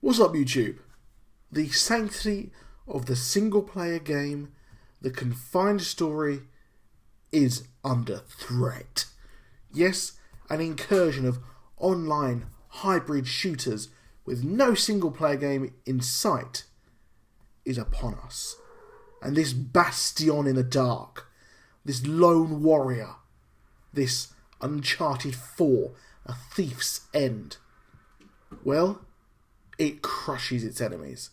What's up, YouTube? The sanctity of the single-player game, the confined story, is under threat. Yes, an incursion of online hybrid shooters with no single-player game in sight is upon us. And this bastion in the dark, this lone warrior, this Uncharted 4, a thief's end, well, it crushes its enemies.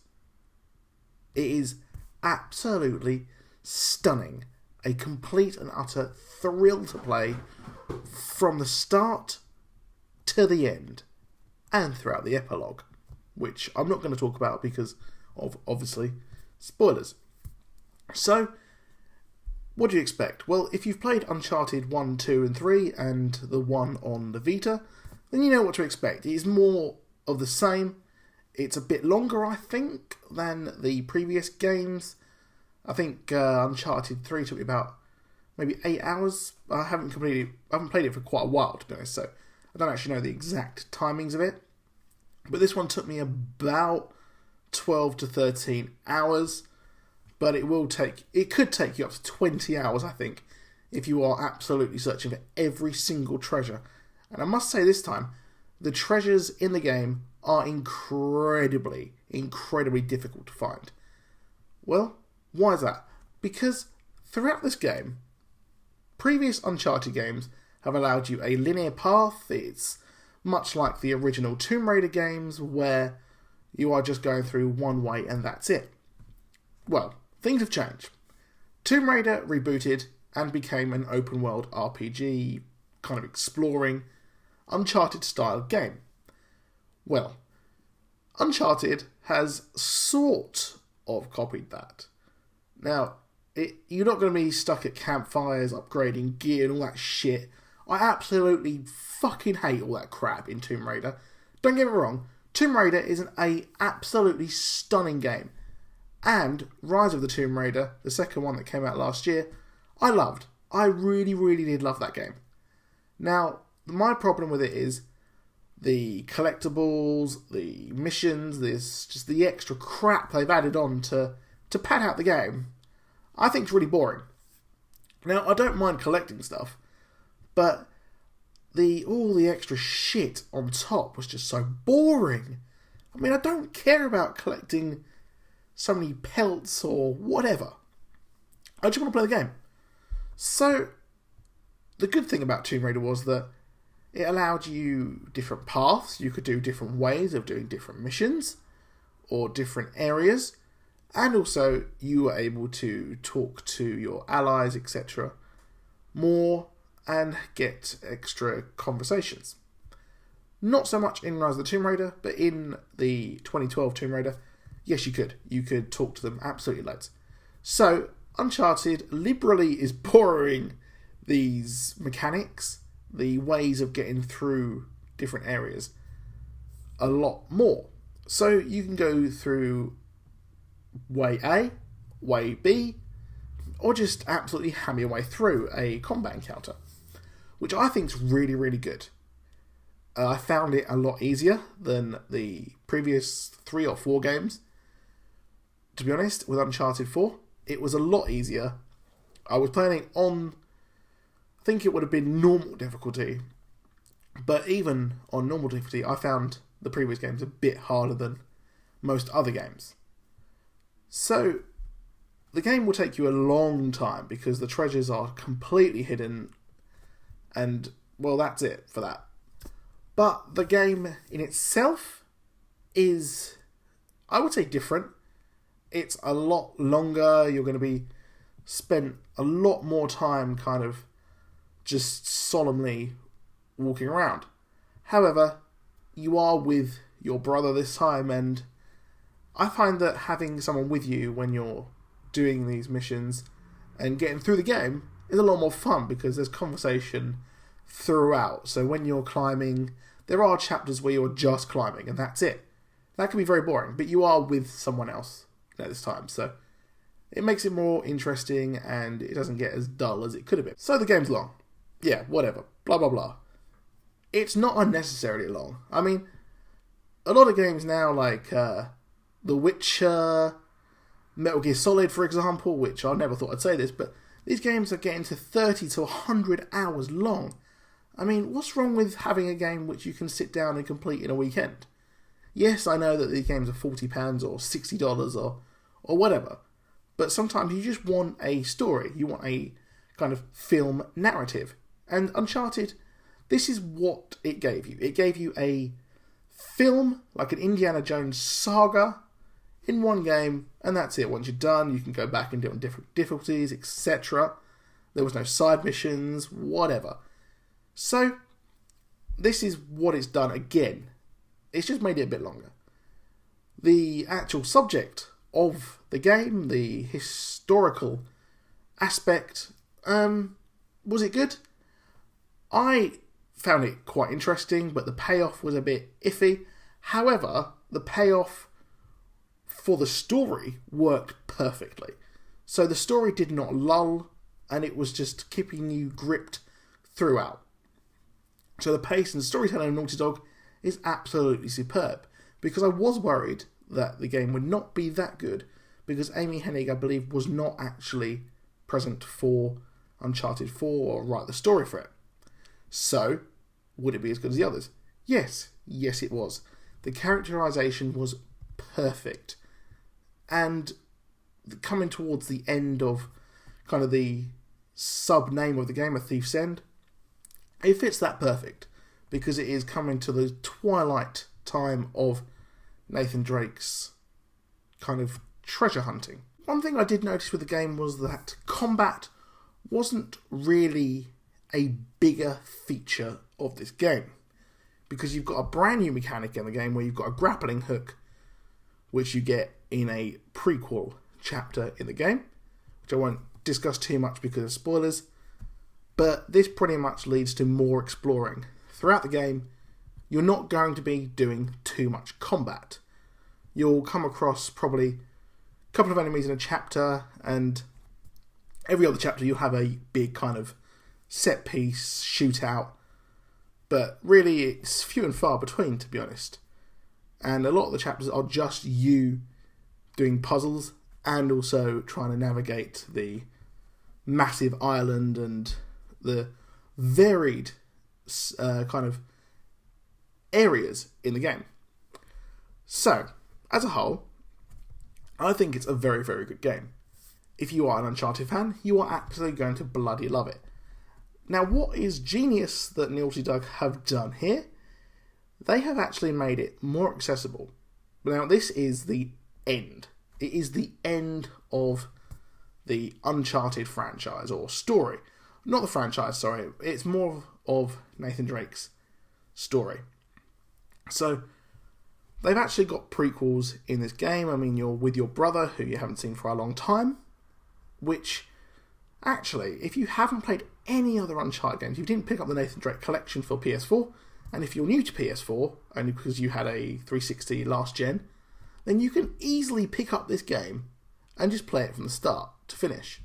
It is absolutely stunning. A complete and utter thrill to play from the start to the end and throughout the epilogue, which I'm not going to talk about because of, obviously, spoilers. So, what do you expect? Well, if you've played Uncharted 1, 2 and 3 and the one on the Vita, then you know what to expect. It is more of the same. It's a bit longer, I think, than the previous games. I think Uncharted 3 took me about maybe 8 hours. I haven't played it for quite a while, to be honest, so I don't actually know the exact timings of it. But this one took me about 12 to 13 hours. But it could take you up to 20 hours, I think, if you are absolutely searching for every single treasure. And I must say this time, the treasures in the game are incredibly, incredibly difficult to find. Well, why is that? Because throughout this game, previous Uncharted games have allowed you a linear path. It's much like the original Tomb Raider games, where you are just going through one way and that's it. Well, things have changed. Tomb Raider rebooted and became an open world RPG, kind of exploring, Uncharted style game. Well, Uncharted has sort of copied that. Now, you're not going to be stuck at campfires, upgrading gear and all that shit. I absolutely fucking hate all that crap in Tomb Raider. Don't get me wrong, Tomb Raider is an absolutely stunning game. And Rise of the Tomb Raider, the second one that came out last year, I loved. I really, really did love that game. Now, my problem with it is the collectibles, the missions, just the extra crap they've added on to pad out the game. I think it's really boring. Now, I don't mind collecting stuff, but all the extra shit on top was just so boring. I mean, I don't care about collecting so many pelts or whatever. I just want to play the game. So, the good thing about Tomb Raider was that it allowed you different paths. You could do different ways of doing different missions or different areas. And also, you were able to talk to your allies, etc. more and get extra conversations. Not so much in Rise of the Tomb Raider, but in the 2012 Tomb Raider, yes, you could. You could talk to them absolutely loads. So, Uncharted liberally is borrowing these mechanics, the ways of getting through different areas, a lot more. So, you can go through way A, way B, or just absolutely hammer your way through a combat encounter, which I think is really, really good. I found it a lot easier than the previous 3 or 4 games. To be honest, with Uncharted 4, it was a lot easier. I was playing it on, I think it would have been normal difficulty, but even on normal difficulty, I found the previous games a bit harder than most other games. So, the game will take you a long time because the treasures are completely hidden, and, well, that's it for that. But the game in itself is, I would say, different. It's a lot longer. You're going to be spent a lot more time kind of just solemnly walking around. However, you are with your brother this time, and I find that having someone with you when you're doing these missions and getting through the game is a lot more fun because there's conversation throughout. So when you're climbing, there are chapters where you're just climbing and that's it. That can be very boring, but you are with someone else at this time, so it makes it more interesting and it doesn't get as dull as it could have been. So the game's long. Yeah, whatever. Blah, blah, blah. It's not unnecessarily long. I mean, a lot of games now, like The Witcher, Metal Gear Solid, for example, which I never thought I'd say this, but these games are getting to 30 to 100 hours long. I mean, what's wrong with having a game which you can sit down and complete in a weekend? Yes, I know that these games are £40 or $60 or whatever, but sometimes you just want a story. You want a kind of film narrative. And Uncharted, this is what it gave you. It gave you a film, like an Indiana Jones saga, in one game, and that's it. Once you're done, you can go back and do it on different difficulties, etc. There was no side missions, whatever. So, this is what it's done again. It's just made it a bit longer. The actual subject of the game, the historical aspect, was it good? I found it quite interesting, but the payoff was a bit iffy. However, the payoff for the story worked perfectly. So the story did not lull, and it was just keeping you gripped throughout. So the pace and storytelling of Naughty Dog is absolutely superb, because I was worried that the game would not be that good, because Amy Hennig, I believe, was not actually present for Uncharted 4 or write the story for it. So, would it be as good as the others? Yes it was. The characterization was perfect. And coming towards the end of kind of the sub-name of the game, A Thief's End, it fits that perfect, because it is coming to the twilight time of Nathan Drake's kind of treasure hunting. One thing I did notice with the game was that combat wasn't really a bigger feature of this game, because you've got a brand new mechanic in the game where you've got a grappling hook, which you get in a prequel chapter in the game, which I won't discuss too much because of spoilers, but this pretty much leads to more exploring. Throughout the game, you're not going to be doing too much combat. You'll come across probably a couple of enemies in a chapter, and every other chapter you'll have a big kind of set piece shootout, but really it's few and far between, to be honest. And a lot of the chapters are just you doing puzzles and also trying to navigate the massive island and the varied kind of areas in the game. So, as a whole, I think it's a very, very good game. If you are an Uncharted fan, you are absolutely going to bloody love it. Now, what is genius that Naughty Dog have done here? They have actually made it more accessible. Now, this is the end. It is the end of the Uncharted franchise, or story. Not the franchise, sorry. It's more of Nathan Drake's story. So, they've actually got prequels in this game. I mean, you're with your brother, who you haven't seen for a long time, which, actually, if you haven't played any other Uncharted games, you didn't pick up the Nathan Drake collection for PS4, and if you're new to PS4, only because you had a 360 last gen, then you can easily pick up this game and just play it from the start to finish.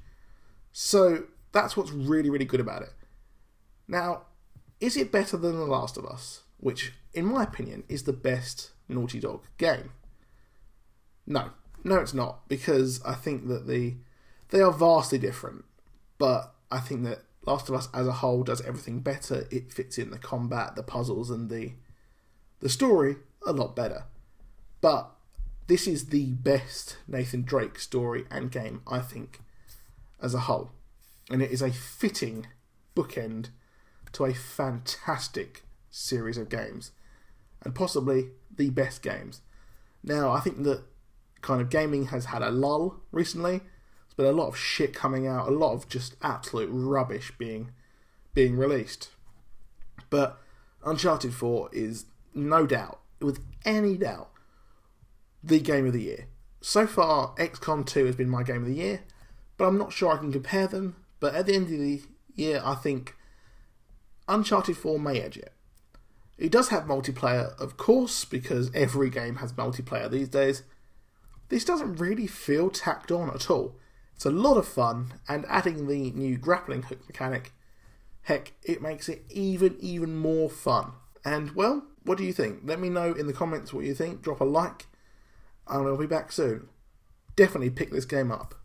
So, that's what's really, really good about it. Now, is it better than The Last of Us, which, in my opinion, is the best Naughty Dog game? No, it's not, because I think that they are vastly different, but I think that Last of Us as a whole does everything better. It fits in the combat, the puzzles, and the story a lot better. But this is the best Nathan Drake story and game, I think, as a whole. And it is a fitting bookend to a fantastic series of games, and possibly the best games. Now, I think that kind of gaming has had a lull recently. There's been a lot of shit coming out, a lot of just absolute rubbish being released. But Uncharted 4 is no doubt, with any doubt, the game of the year. So far, XCOM 2 has been my game of the year, but I'm not sure I can compare them. But at the end of the year, I think Uncharted 4 may edge it. It does have multiplayer, of course, because every game has multiplayer these days. This doesn't really feel tacked on at all. It's a lot of fun, and adding the new grappling hook mechanic, heck, it makes it even more fun. And, well, What do you think? Let me know in the comments what you think. Drop a like, and I'll be back soon. Definitely pick this game up.